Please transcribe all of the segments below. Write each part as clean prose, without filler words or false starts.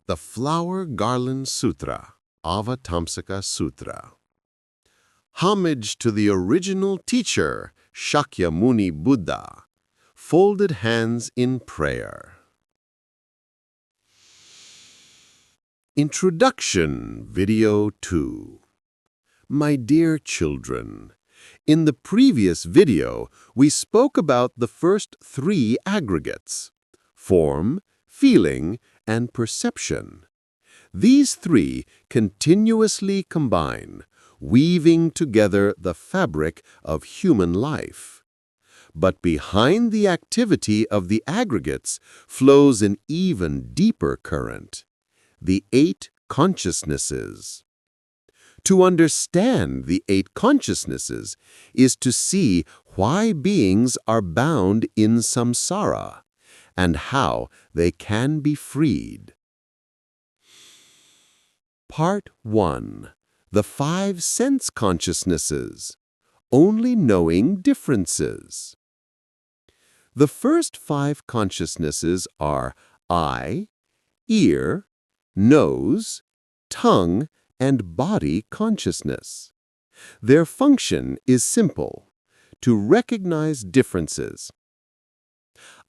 The Flower Garland Sutra, Avatamsaka Sutra. Homage to the original teacher, Sakyamuni Buddha. Folded hands in prayer. Introduction, Video 2. My dear children, in the previous video, we spoke about the first 3 aggregates: form, feeling, and perception. These 3 continuously combine, weaving together the fabric of human life. But behind the activity of the aggregates flows an even deeper current: the 8 consciousnesses. To understand the 8 consciousnesses is to see why beings are bound in samsara and how they can be freed. Part 1. The 5 sense consciousnesses. Only knowing differences. The first 5 consciousnesses are eye, ear, nose, tongue, and body consciousness. Their function is simple: to recognize differences.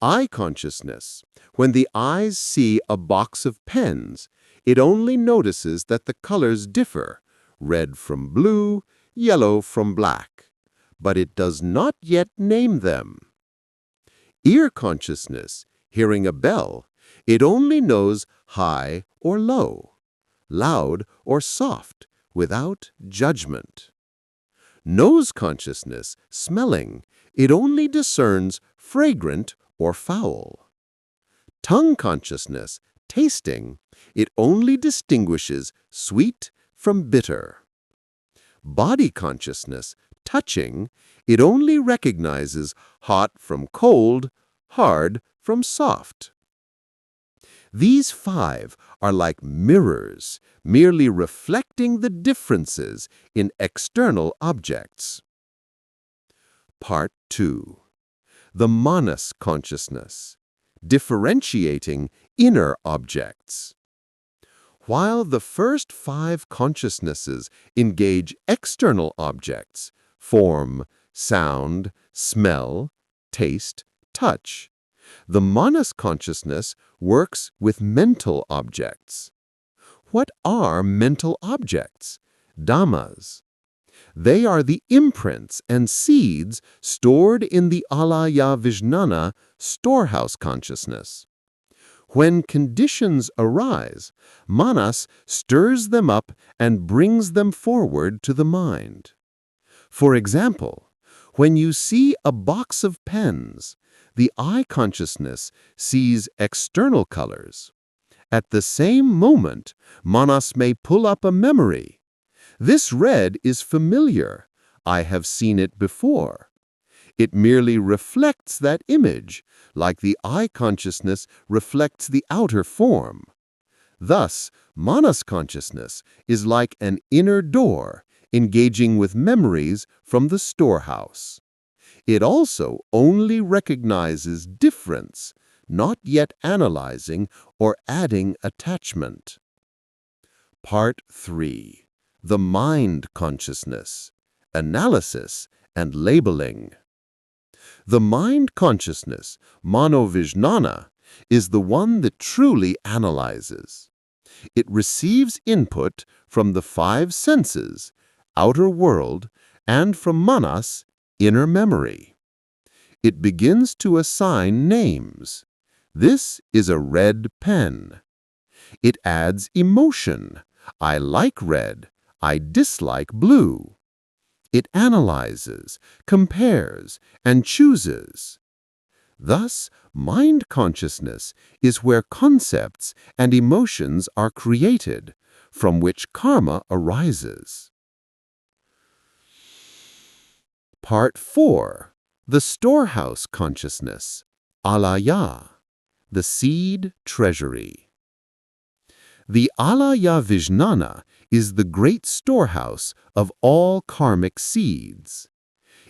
Eye consciousness. When the eyes see a box of pens, it only notices that the colors differ, red from blue, yellow from black, but it does not yet name them. Ear consciousness. Hearing a bell, it only knows high or low, loud or soft, without judgment. Nose consciousness. Smelling, it only discerns fragrant or foul. Tongue consciousness. Tasting, it only distinguishes sweet from bitter. Body consciousness. Touching, it only recognizes hot from cold, hard from soft. These 5 are like mirrors, merely reflecting the differences in external objects. Part 2. The manas consciousness. Differentiating inner objects. While the first 5 consciousnesses engage external objects, form, sound, smell, taste, touch, the manas consciousness works with mental objects. What are mental objects? Dhammas. They are the imprints and seeds stored in the alaya vijnana storehouse consciousness. When conditions arise, manas stirs them up and brings them forward to the mind. For example, when you see a box of pens, the eye consciousness sees external colors. At the same moment, manas may pull up a memory. This red is familiar. I have seen it before. It merely reflects that image, like the eye consciousness reflects the outer form. Thus, manas consciousness is like an inner door, engaging with memories from the storehouse. It also only recognizes difference, not yet analyzing or adding attachment. Part 3. The mind consciousness. Analysis and labeling. The mind consciousness, manovijnana, is the one that truly analyzes. It receives input from the 5 senses, outer world, and from manas, inner memory. It begins to assign names. This is a red pen. It adds emotion. I like red. I dislike blue. It analyzes, compares, and chooses. Thus, mind consciousness is where concepts and emotions are created, from which karma arises. Part 4. The storehouse consciousness, alaya, the seed treasury. The alaya vijnana is the great storehouse of all karmic seeds.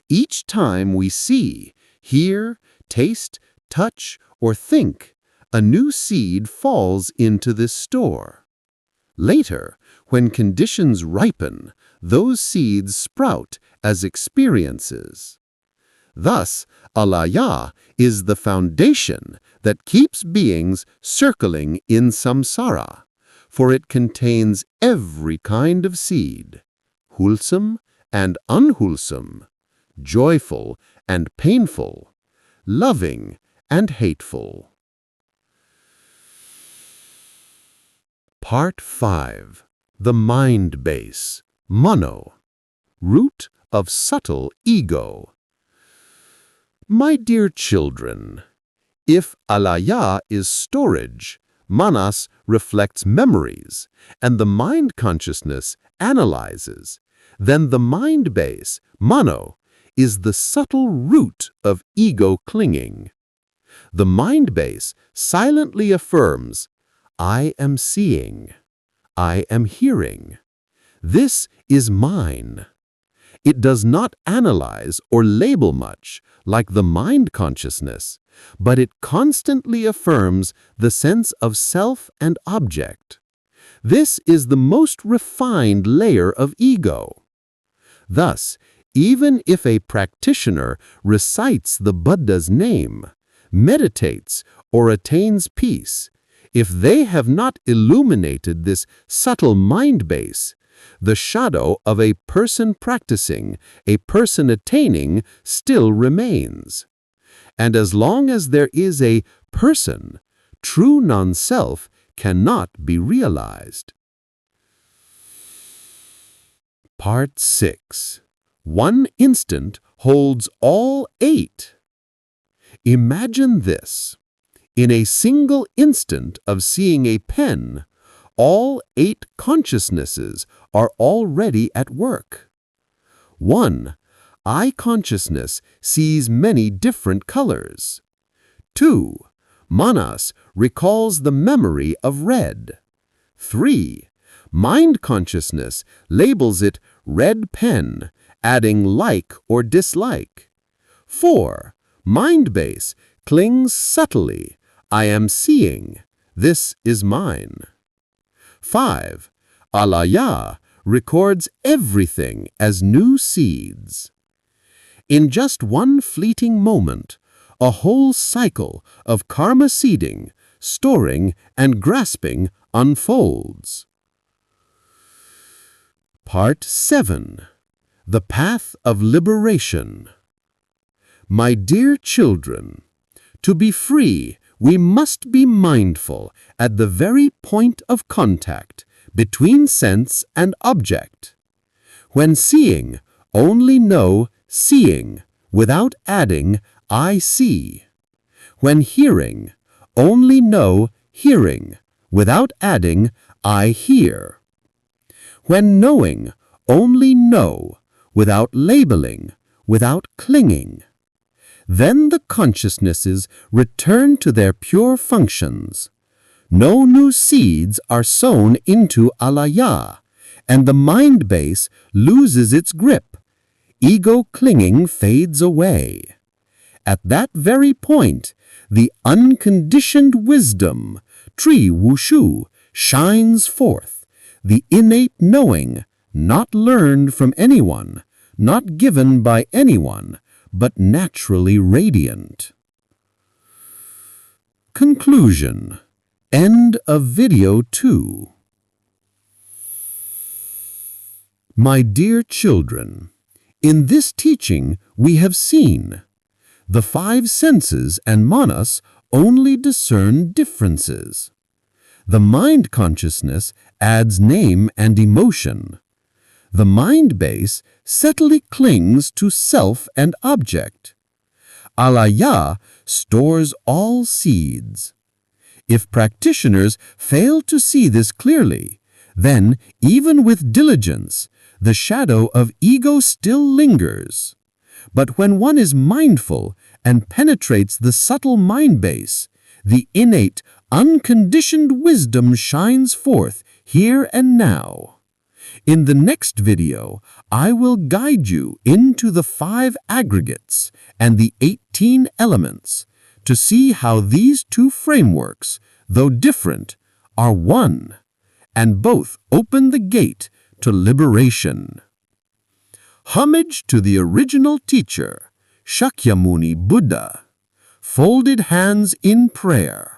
Each time we see, hear, taste, touch, or think, a new seed falls into this store. Later, when conditions ripen, those seeds sprout as experiences. Thus, alaya is the foundation that keeps beings circling in samsara, for it contains every kind of seed, wholesome and unwholesome, joyful and painful, loving and hateful. Part 5. The Mind Base, Mano, Root of Subtle Ego. My dear children, if alaya is storage, manas reflects memories, and the mind consciousness analyzes, then the mind base, mano, is the subtle root of ego clinging. The mind base silently affirms, I am seeing, I am hearing. This is mine. It does not analyze or label much, like the mind consciousness, but it constantly affirms the sense of self and object. This is the most refined layer of ego. Thus, even if a practitioner recites the Buddha's name, meditates, or attains peace, if they have not illuminated this subtle mind base, the shadow of a person practicing, a person attaining, still remains. And as long as there is a person, true non-self cannot be realized. Part 6. One instant holds all 8. Imagine this. In a single instant of seeing a pen, all 8 consciousnesses are already at work. 1. Eye consciousness sees many different colors. 2. Manas recalls the memory of red. 3. Mind consciousness labels it red pen, adding like or dislike. 4. Mind base clings subtly. I am seeing. This is mine. 5. Alaya records everything as new seeds. In just one fleeting moment, a whole cycle of karma seeding, storing, and grasping unfolds. Part 7. The Path of Liberation. My dear children, to be free, we must be mindful at the very point of contact between sense and object. When seeing, only know seeing without adding I see. When hearing, only know hearing without adding I hear. When knowing, only know without labeling, without clinging. Then the consciousnesses return to their pure functions. No new seeds are sown into alaya, and the mind base loses its grip. Ego clinging fades away. At that very point, the unconditioned wisdom, Tri Wushu, shines forth, the innate knowing, not learned from anyone, not given by anyone, but naturally radiant. Conclusion. End of video 2. My dear children, in this teaching we have seen the 5 senses and manas only discern differences. The mind consciousness adds name and emotion. The mind base subtly clings to self and object. Alaya stores all seeds. If practitioners fail to see this clearly, then, even with diligence, the shadow of ego still lingers. But when one is mindful and penetrates the subtle mind base, the innate, unconditioned wisdom shines forth here and now. In the next video, I will guide you into the 5 aggregates and the 18 elements to see how these two frameworks, though different, are one, and both open the gate to liberation. Homage to the original teacher, Sakyamuni Buddha, folded hands in prayer.